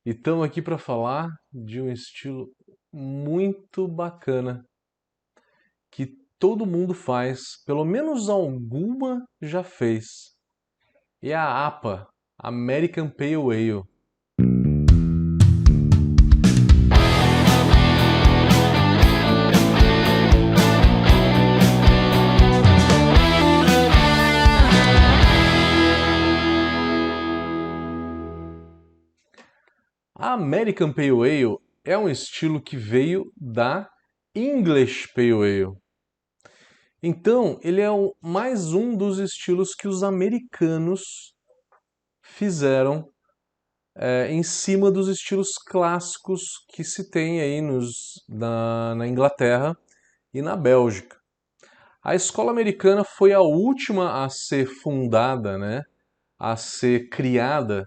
E estamos aqui para falar de um estilo muito bacana que todo mundo faz, pelo menos alguma já fez. E é a APA, American Pale Ale. A American Pale Ale é um estilo que veio da English Pale Ale. Então, ele é mais um dos estilos que os americanos fizeram em cima dos estilos clássicos que se tem aí na Inglaterra e na Bélgica. A escola americana foi a última a ser fundada, né, a ser criada.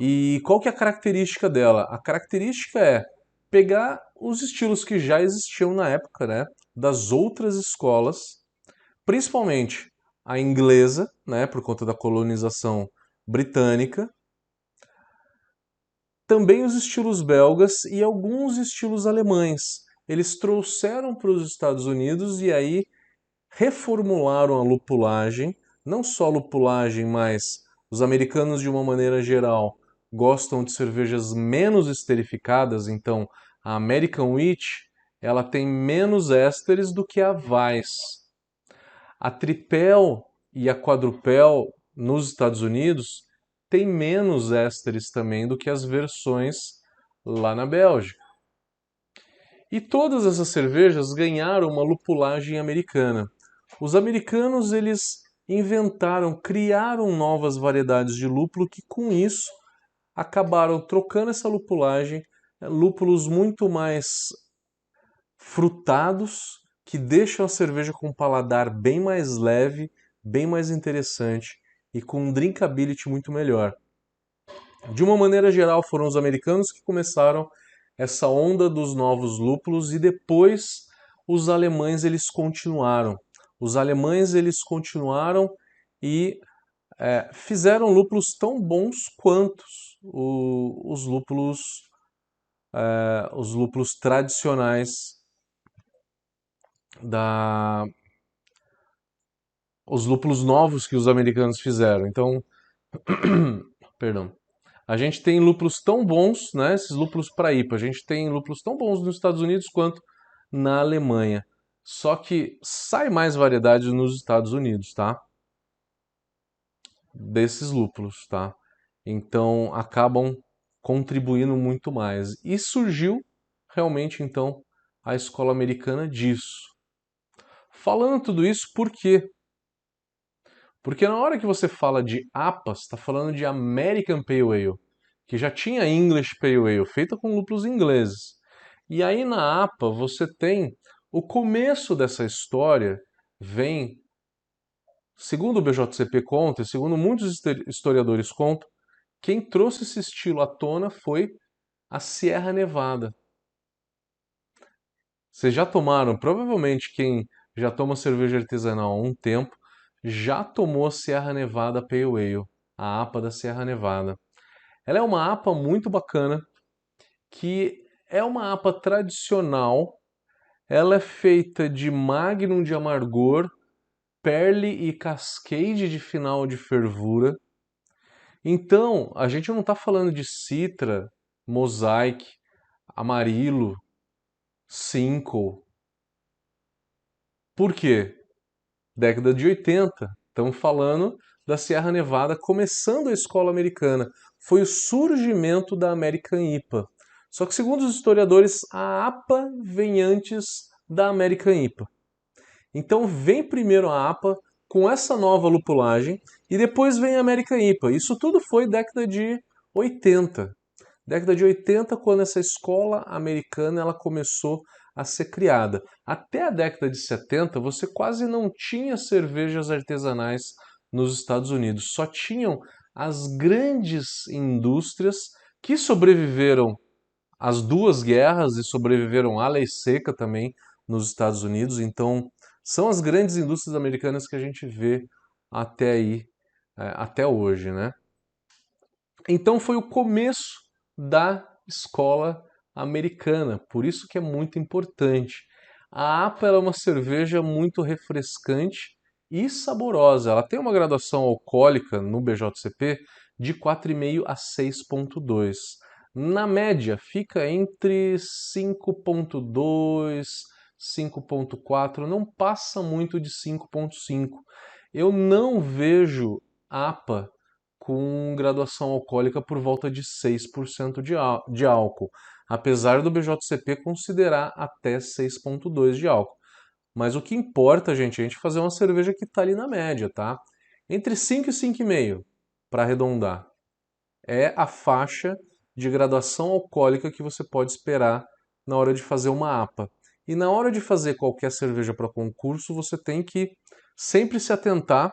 E qual que é a característica dela? A característica é pegar os estilos que já existiam na época, né, das outras escolas, principalmente a inglesa, né, por conta da colonização britânica, também os estilos belgas e alguns estilos alemães. Eles trouxeram para os Estados Unidos e aí reformularam a lupulagem, não só a lupulagem, mas os americanos, de uma maneira geral, gostam de cervejas menos esterificadas, então a American Wheat ela tem menos ésteres do que a Weiss. A Tripel e a Quadrupel nos Estados Unidos tem menos ésteres também do que as versões lá na Bélgica. E todas essas cervejas ganharam uma lupulagem americana. Os americanos eles inventaram, criaram novas variedades de lúpulo que com isso acabaram trocando essa lupulagem, lúpulos muito mais frutados, que deixam a cerveja com um paladar bem mais leve, bem mais interessante e com um drinkability muito melhor. De uma maneira geral, foram os americanos que começaram essa onda dos novos lúpulos e depois os alemães eles continuaram. Os alemães eles continuaram e fizeram lúpulos tão bons quanto os lúpulos tradicionais da os lúpulos novos que os americanos fizeram. Então, perdão. A gente tem lúpulos tão bons, né, esses lúpulos para IPA, a gente tem lúpulos tão bons nos Estados Unidos quanto na Alemanha. Só que sai mais variedade nos Estados Unidos, tá? Desses lúpulos, tá? Então acabam contribuindo muito mais. E surgiu realmente então a escola americana disso. Falando tudo isso, por quê? Porque na hora que você fala de APA, você está falando de American Pale Ale, que já tinha English Pale Ale, feita com lúpulos ingleses. E aí na APA você tem o começo dessa história, vem, segundo o BJCP conta, e segundo muitos historiadores contam, quem trouxe esse estilo à tona foi a Sierra Nevada. Vocês já tomaram, provavelmente quem já toma cerveja artesanal há um tempo, já tomou a Sierra Nevada Pale Ale, a APA da Sierra Nevada. Ela é uma APA muito bacana, que é uma APA tradicional, ela é feita de Magnum de amargor, Perle e Cascade de final de fervura. Então, a gente não está falando de Citra, Mosaic, Amarillo, Simcoe. Por quê? Década de 80. Estamos falando da Sierra Nevada começando a escola americana. Foi o surgimento da American IPA. Só que, segundo os historiadores, a APA vem antes da American IPA. Então, vem primeiro a APA com essa nova lupulagem e depois vem a American IPA. Isso tudo foi década de 80. Década de 80, quando essa escola americana ela começou a ser criada. Até a década de 70, você quase não tinha cervejas artesanais nos Estados Unidos. Só tinham as grandes indústrias que sobreviveram às duas guerras e sobreviveram à lei seca também nos Estados Unidos. Então, são as grandes indústrias americanas que a gente vê até aí, até hoje, né? Então foi o começo da escola americana, por isso que é muito importante. A APA ela é uma cerveja muito refrescante e saborosa. Ela tem uma graduação alcoólica no BJCP de 4,5 a 6,2. Na média, fica entre 5,2, 5,4, não passa muito de 5,5. Eu não vejo APA com graduação alcoólica por volta de 6% de álcool, apesar do BJCP considerar até 6,2 de álcool. Mas o que importa, gente, é a gente fazer uma cerveja que está ali na média, tá? Entre 5 e 5,5, para arredondar. É a faixa de graduação alcoólica que você pode esperar na hora de fazer uma APA. E na hora de fazer qualquer cerveja para concurso, você tem que sempre se atentar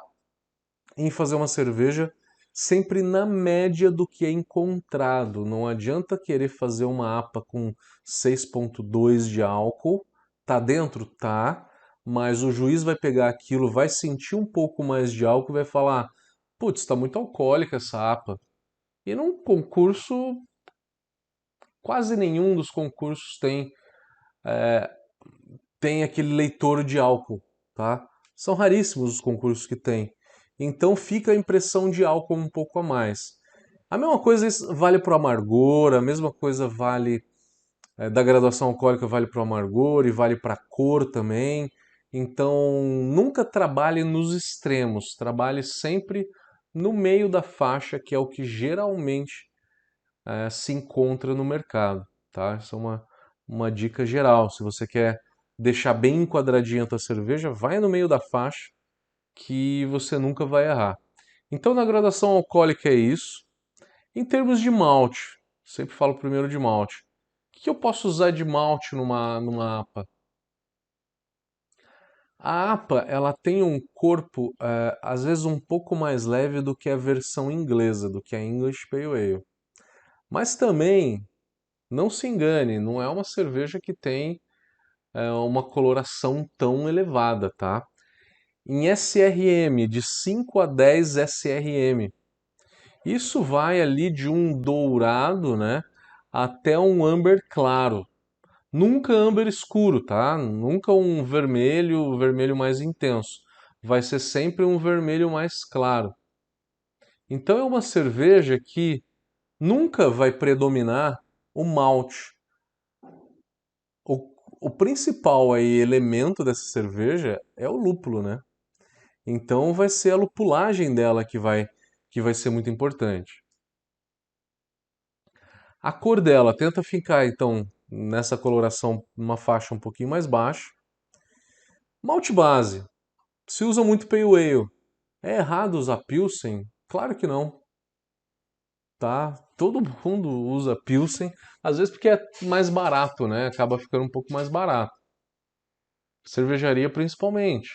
em fazer uma cerveja sempre na média do que é encontrado. Não adianta querer fazer uma APA com 6,2 de álcool. Tá dentro? Tá. Mas o juiz vai pegar aquilo, vai sentir um pouco mais de álcool e vai falar: putz, está muito alcoólica essa APA. E num concurso, quase nenhum dos concursos tem aquele leitor de álcool, tá? São raríssimos os concursos que tem. Então fica a impressão de álcool um pouco a mais. A mesma coisa vale para o amargor, a mesma coisa vale da graduação alcoólica vale para o amargor e vale para a cor também. Então nunca trabalhe nos extremos, trabalhe sempre no meio da faixa, que é o que geralmente se encontra no mercado, tá? Essa é uma dica geral. Se você quer deixar bem enquadradinha a tua cerveja, vai no meio da faixa que você nunca vai errar. Então, na graduação alcoólica é isso. Em termos de malte, sempre falo primeiro de malte. O que eu posso usar de malte numa APA? A APA ela tem um corpo, às vezes, um pouco mais leve do que a versão inglesa, do que a English Pale Ale. Mas também, não se engane, não é uma cerveja que tem uma coloração tão elevada, tá? Em SRM, de 5 a 10 SRM. Isso vai ali de um dourado, né, até um amber claro. Nunca amber escuro, tá? Nunca um vermelho, vermelho mais intenso. Vai ser sempre um vermelho mais claro. Então é uma cerveja que nunca vai predominar o malte. O principal aí elemento dessa cerveja é o lúpulo, né? Então vai ser a lupulagem dela que vai ser muito importante. A cor dela tenta ficar então nessa coloração numa faixa um pouquinho mais baixa. Malte base. Se usa muito Pale Ale. É errado usar Pilsen? Claro que não, tá? Todo mundo usa Pilsen, às vezes porque é mais barato, né? Acaba ficando um pouco mais barato. Cervejaria principalmente.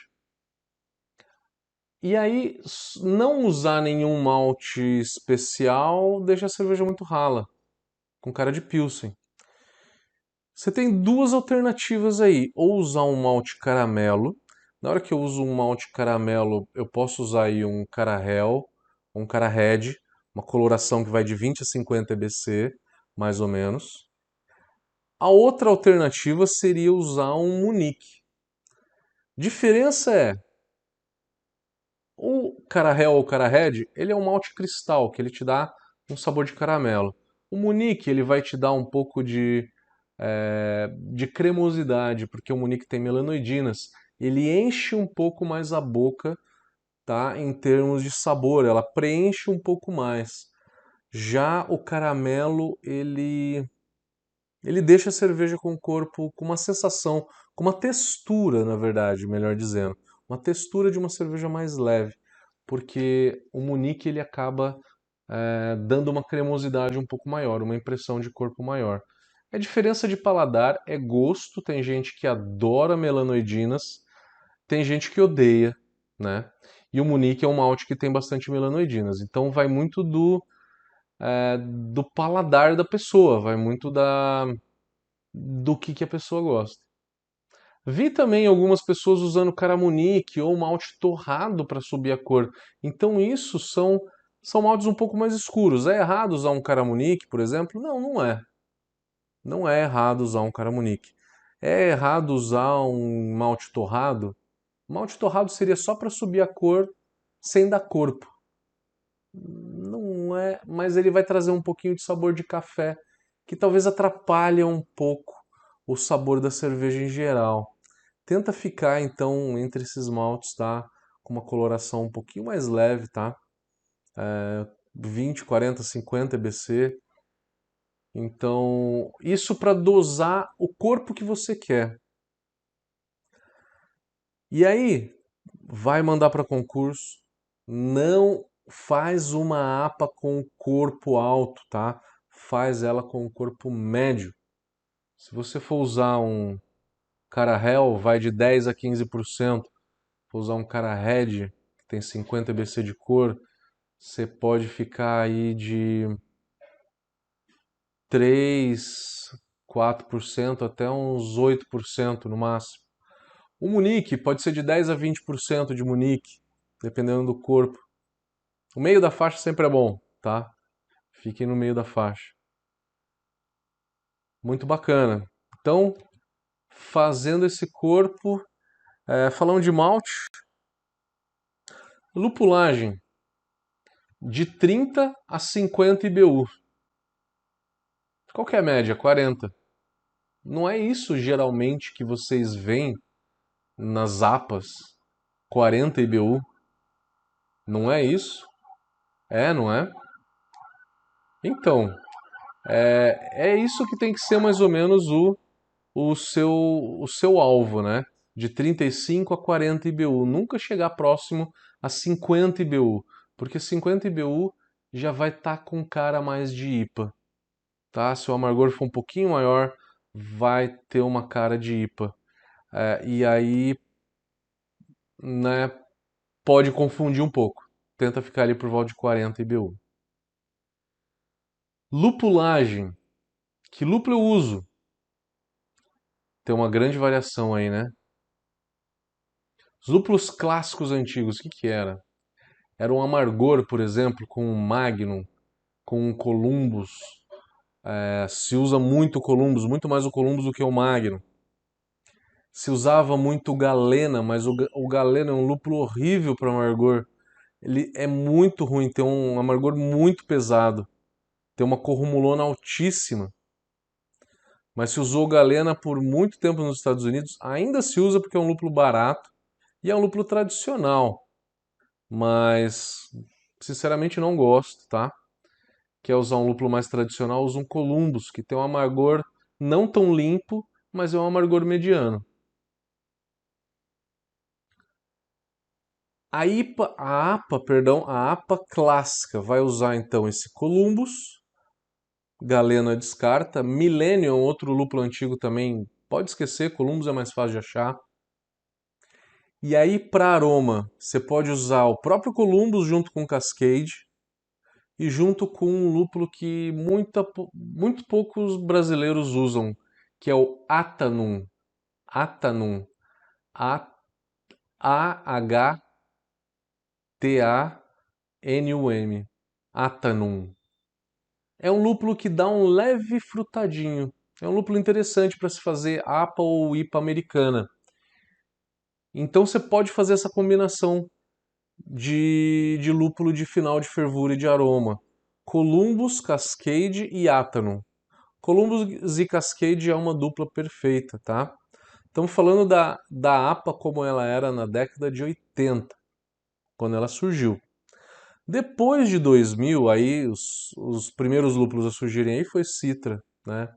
E aí, não usar nenhum malte especial deixa a cerveja muito rala, com cara de Pilsen. Você tem duas alternativas aí, ou usar um malte caramelo. Na hora que eu uso um malte caramelo, eu posso usar aí um Carahel, um Cara Red, uma coloração que vai de 20 a 50 EBC, mais ou menos. A outra alternativa seria usar um Munique. Diferença é, o Carahel ou Cara Red, ele é um malte cristal, que ele te dá um sabor de caramelo. O Munique, ele vai te dar um pouco de cremosidade, porque o Munique tem melanoidinas. Ele enche um pouco mais a boca, tá? Em termos de sabor, ela preenche um pouco mais. Já o caramelo, ele deixa a cerveja com o corpo com uma sensação, com uma textura, na verdade, melhor dizendo, uma textura de uma cerveja mais leve, porque o Munique ele acaba dando uma cremosidade um pouco maior, uma impressão de corpo maior. A diferença de paladar é gosto, tem gente que adora melanoidinas, tem gente que odeia, né? E o Munique é um malte que tem bastante melanoidinas, então vai muito do paladar da pessoa, vai muito do que a pessoa gosta. Vi também algumas pessoas usando caramunique ou malte torrado para subir a cor. Então isso são São maltes um pouco mais escuros. É errado usar um Caramunique, por exemplo? Não, não é. Não é errado usar um Caramunique. É errado usar um malte torrado? Malte torrado seria só para subir a cor sem dar corpo. Não é, mas ele vai trazer um pouquinho de sabor de café, que talvez atrapalhe um pouco o sabor da cerveja em geral. Tenta ficar então entre esses maltes, tá? Com uma coloração um pouquinho mais leve, tá? 20, 40, 50 EBC. Então, isso para dosar o corpo que você quer. E aí, vai mandar para concurso, não faz uma APA com corpo alto, tá? Faz ela com corpo médio. Se você for usar um Carahel, vai de 10 a 15%. For usar um Carahed, que tem 50 EBC de cor, você pode ficar aí de 3, 4% até uns 8% no máximo. O Munique pode ser de 10 a 20% de Munique, dependendo do corpo. O meio da faixa sempre é bom, tá? Fiquem no meio da faixa. Muito bacana. Então, fazendo esse corpo, falando de malte, lupulagem de 30 a 50 IBU. Qual que é a média? 40. Não é isso geralmente que vocês veem nas APAs? 40 IBU? Não é isso? É, não é? Então, é isso que tem que ser mais ou menos o seu alvo, né? De 35 a 40 IBU. Nunca chegar próximo a 50 IBU, porque 50 IBU já vai estar com cara mais de IPA, tá? Se o amargor for um pouquinho maior, vai ter uma cara de IPA. E aí, né, pode confundir um pouco. Tenta ficar ali por volta de 40 IBU. Lupulagem. Que lúpulo eu uso? Tem uma grande variação aí, né? Os lúpulos clássicos antigos, o que que era? Era um amargor, por exemplo, com um Magnum, com um Columbus. Se usa muito o Columbus, muito mais o Columbus do que o Magnum. Se usava muito o Galena, mas o Galena é um lúpulo horrível para amargor. Ele é muito ruim, tem um amargor muito pesado, tem uma corrumulona altíssima. Mas se usou Galena por muito tempo nos Estados Unidos, ainda se usa porque é um lúpulo barato e é um lúpulo tradicional. Mas, sinceramente, não gosto, tá? Quer usar um lúpulo mais tradicional, usa um Columbus, que tem um amargor não tão limpo, mas é um amargor mediano. A APA clássica vai usar então esse Columbus, Galena descarta, Millennium, outro lúpulo antigo também, pode esquecer, Columbus é mais fácil de achar. E aí para aroma, você pode usar o próprio Columbus junto com o Cascade e junto com um lúpulo que muito poucos brasileiros usam, que é o Atanum. Atanum. Atanum. Atanum. É um lúpulo que dá um leve frutadinho. É um lúpulo interessante para se fazer APA ou IPA americana. Então você pode fazer essa combinação de lúpulo de final de fervura e de aroma. Columbus, Cascade e Atanum. Columbus e Cascade é uma dupla perfeita, tá? Estamos falando da APA como ela era na década de 80, quando ela surgiu. Depois de 2000, aí os primeiros lúpulos a surgirem aí foi Citra, né?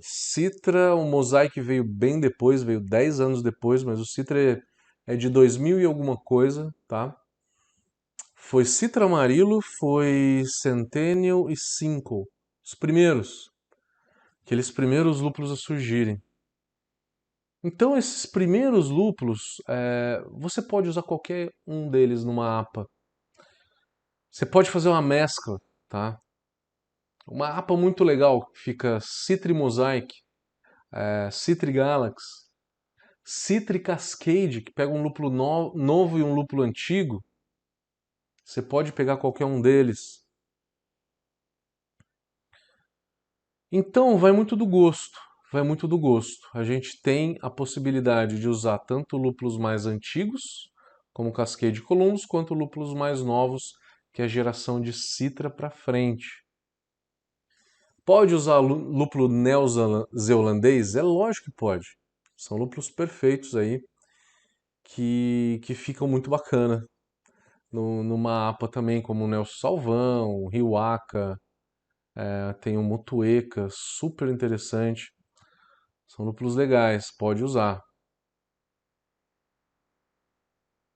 Citra, o Mosaic veio bem depois, veio 10 anos depois, mas o Citra é de 2000 e alguma coisa, tá? Foi Citra Amarillo, foi Centennial e Simcoe, os primeiros, aqueles primeiros lúpulos a surgirem. Então, esses primeiros lúpulos, você pode usar qualquer um deles numa APA. Você pode fazer uma mescla, tá? Uma APA muito legal, fica Citra Mosaic, Citra Galaxy, Citra Cascade, que pega um lúpulo novo e um lúpulo antigo, Você pode pegar qualquer um deles. Então, vai muito do gosto. Vai muito do gosto. A gente tem a possibilidade de usar tanto lúpulos mais antigos, como Cascade Columbus, quanto lúpulos mais novos, que é a geração de Citra para frente. Pode usar lúpulo neozelandês? É lógico que pode. São lúpulos perfeitos aí, que ficam muito bacana. Numa APA também, como o Nelson Salvão, o Riwaka, tem o Motueka, super interessante. São lúpulos legais, pode usar.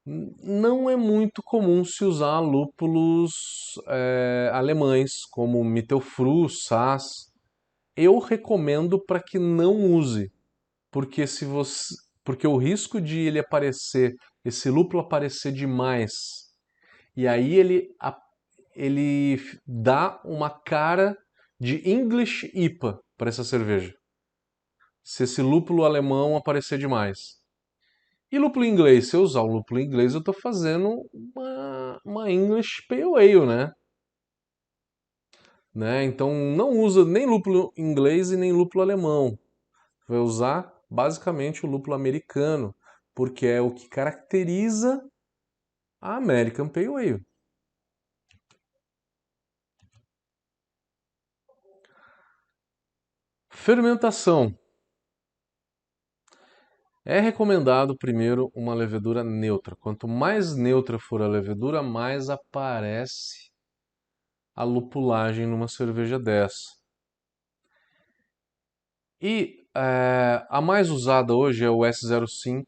Não é muito comum se usar lúpulos alemães, como Mittelfrüh, Saaz. Eu recomendo para que não use, porque se você, porque o risco de ele aparecer, esse lúpulo aparecer demais, e aí ele dá uma cara de English IPA para essa cerveja. Se esse lúpulo alemão aparecer demais. E lúpulo inglês? Se eu usar o lúpulo inglês, eu estou fazendo uma English Pale Ale, né? Então não usa nem lúpulo inglês e nem lúpulo alemão. Vai usar basicamente o lúpulo americano, porque é o que caracteriza a American Pale Ale. Fermentação. É recomendado primeiro uma levedura neutra. Quanto mais neutra for a levedura, mais aparece a lupulagem numa cerveja dessa. E a mais usada hoje é o S05.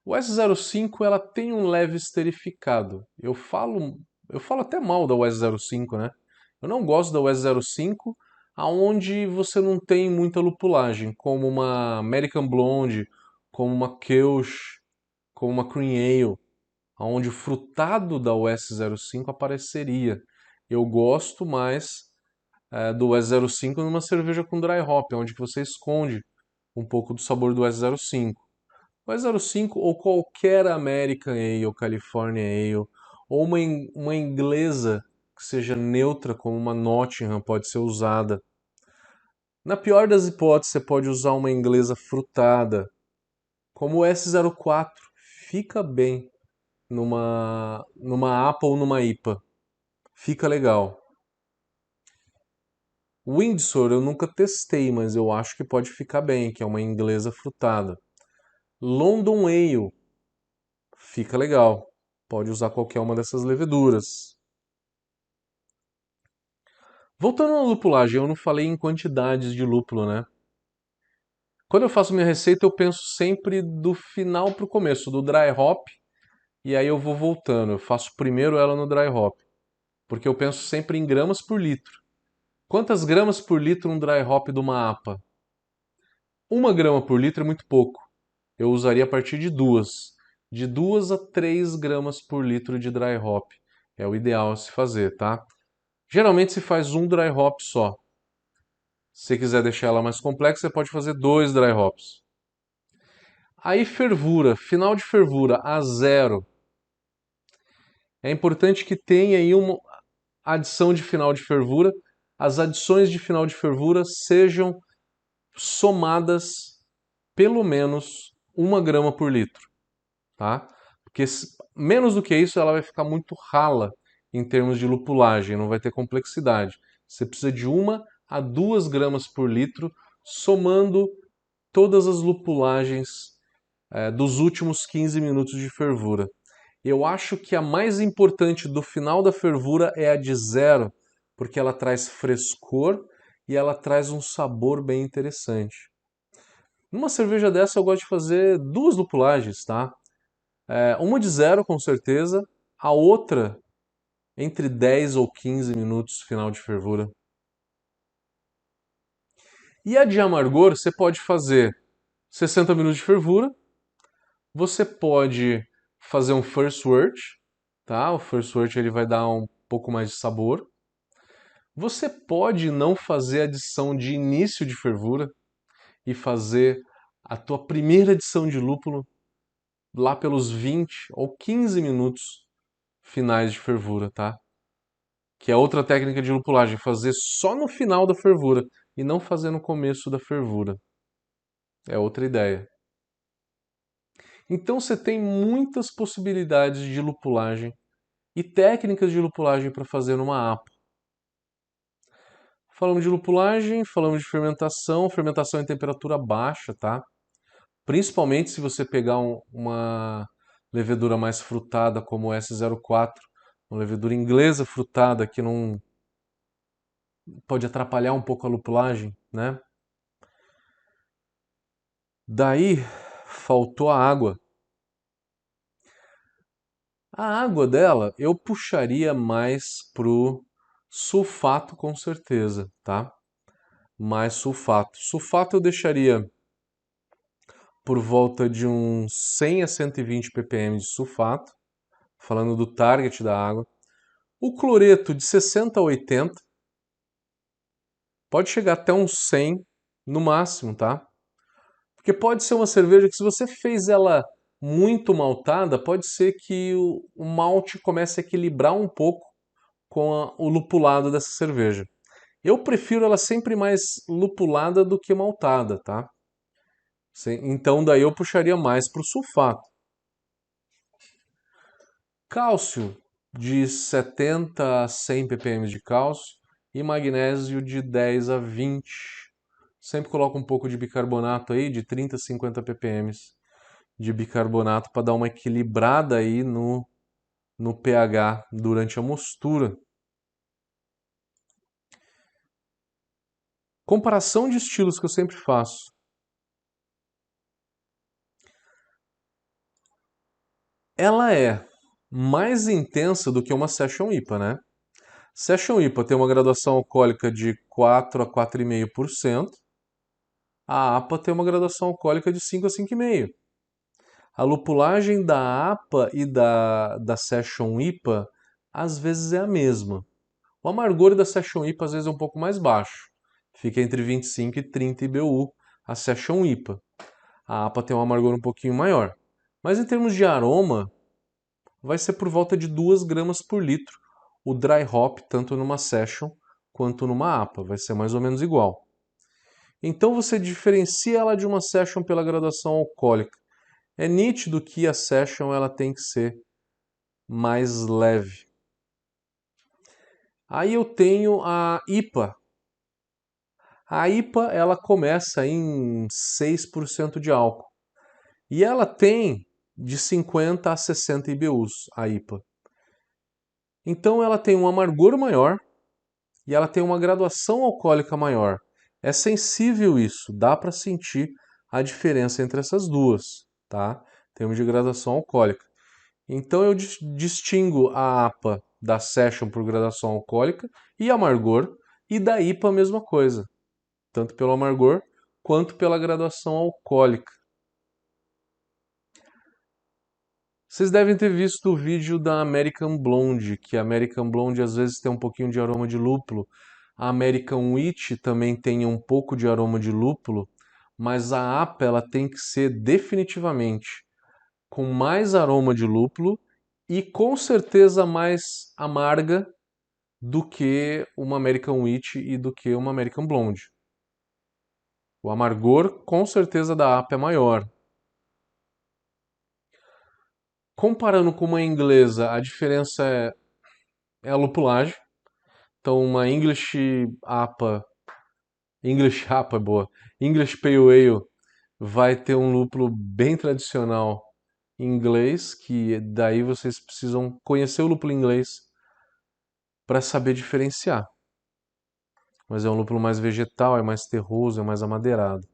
O S05 ela tem um leve esterificado. Eu falo até mal da US05, né? Eu não gosto da US05, aonde você não tem muita lupulagem, como uma American Blonde, como uma Kölsch, como uma Cream Ale, aonde o frutado da US05 apareceria. Eu gosto mais do S05 numa cerveja com dry hop, onde que você esconde um pouco do sabor do S05. O S05 ou qualquer American Ale, California Ale, ou uma inglesa que seja neutra, como uma Nottingham, pode ser usada. Na pior das hipóteses, você pode usar uma inglesa frutada, como o S04. Fica bem numa APA ou numa IPA. Fica legal. Windsor eu nunca testei, mas eu acho que pode ficar bem, que é uma inglesa frutada. London Ale fica legal. Pode usar qualquer uma dessas leveduras. Voltando à lupulagem, eu não falei em quantidades de lúpulo, né? Quando eu faço minha receita, eu penso sempre do final para o começo, do dry hop, e aí eu vou voltando. Eu faço primeiro ela no dry hop, porque eu penso sempre em gramas por litro. Quantas gramas por litro um dry hop de uma APA? 1 grama por litro é muito pouco. Eu usaria a partir de 2. De 2 a 3 gramas por litro de dry hop. É o ideal a se fazer, tá? Geralmente se faz um dry hop só. Se você quiser deixar ela mais complexa, você pode fazer 2 dry hops. Aí fervura, final de fervura a zero. É importante que tenha aí uma adição de final de fervura. As adições de final de fervura sejam somadas pelo menos 1 grama por litro, tá? Porque menos do que isso ela vai ficar muito rala em termos de lupulagem, não vai ter complexidade. Você precisa de 1 a 2 gramas por litro, somando todas as lupulagens dos últimos 15 minutos de fervura. Eu acho que a mais importante do final da fervura é a de zero, porque ela traz frescor e ela traz um sabor bem interessante. Numa cerveja dessa eu gosto de fazer 2 lupulagens, tá? Uma de zero com certeza, a outra entre 10 ou 15 minutos final de fervura. E a de amargor você pode fazer 60 minutos de fervura, você pode fazer um first wort, tá? O first wort ele vai dar um pouco mais de sabor. Você pode não fazer adição de início de fervura e fazer a tua primeira adição de lúpulo lá pelos 20 ou 15 minutos finais de fervura, tá? Que é outra técnica de lupulagem, fazer só no final da fervura e não fazer no começo da fervura. É outra ideia. Então você tem muitas possibilidades de lupulagem e técnicas de lupulagem para fazer numa APA. Falamos de lupulagem, falamos de fermentação, fermentação em temperatura baixa, tá? Principalmente se você pegar uma levedura mais frutada como o S04, uma levedura inglesa frutada que não pode atrapalhar um pouco a lupulagem, né? Daí faltou a água. A água dela eu puxaria mais pro sulfato com certeza, tá? Mais sulfato. Sulfato eu deixaria por volta de uns 100 a 120 ppm de sulfato, falando do target da água. O cloreto de 60 a 80, pode chegar até uns 100 no máximo, tá? Porque pode ser uma cerveja que se você fez ela muito maltada, pode ser que o malte comece a equilibrar um pouco com o lupulado dessa cerveja. Eu prefiro ela sempre mais lupulada do que maltada, tá? Então daí eu puxaria mais para o sulfato. Cálcio de 70 a 100 ppm de cálcio e magnésio de 10 a 20. Sempre coloco um pouco de bicarbonato aí, de 30 a 50 ppm de bicarbonato para dar uma equilibrada aí no pH durante a mostura. Comparação de estilos que eu sempre faço. Ela é mais intensa do que uma Session IPA, né? Session IPA tem uma graduação alcoólica de 4 a 4,5%. A APA tem uma graduação alcoólica de 5 a 5,5%. A lupulagem da APA e da Session IPA às vezes é a mesma. O amargor da Session IPA às vezes é um pouco mais baixo. Fica entre 25 e 30 IBU a Session IPA. A APA tem um amargor um pouquinho maior. Mas em termos de aroma, vai ser por volta de 2 gramas por litro o dry hop, tanto numa Session quanto numa APA. Vai ser mais ou menos igual. Então você diferencia ela de uma Session pela graduação alcoólica. É nítido que a Session ela tem que ser mais leve. Aí eu tenho a IPA. A IPA ela começa em 6% de álcool. E ela tem de 50 a 60 IBUs, a IPA. Então ela tem um amargor maior e ela tem uma graduação alcoólica maior. É sensível isso, dá para sentir a diferença entre essas duas, tá? Em termos de graduação alcoólica. Então eu distingo a APA da Session por graduação alcoólica e amargor, e da IPA a mesma coisa, tanto pelo amargor quanto pela graduação alcoólica. Vocês devem ter visto o vídeo da American Blonde, que a American Blonde às vezes tem um pouquinho de aroma de lúpulo. A American Wheat também tem um pouco de aroma de lúpulo, mas a APA ela tem que ser definitivamente com mais aroma de lúpulo e com certeza mais amarga do que uma American Wheat e do que uma American Blonde. O amargor com certeza da APA é maior. Comparando com uma inglesa, a diferença é a lupulagem. Então, uma English APA é boa. English Pale Ale vai ter um lúpulo bem tradicional inglês, que daí vocês precisam conhecer o lúpulo inglês para saber diferenciar. Mas é um lúpulo mais vegetal, é mais terroso, é mais amadeirado.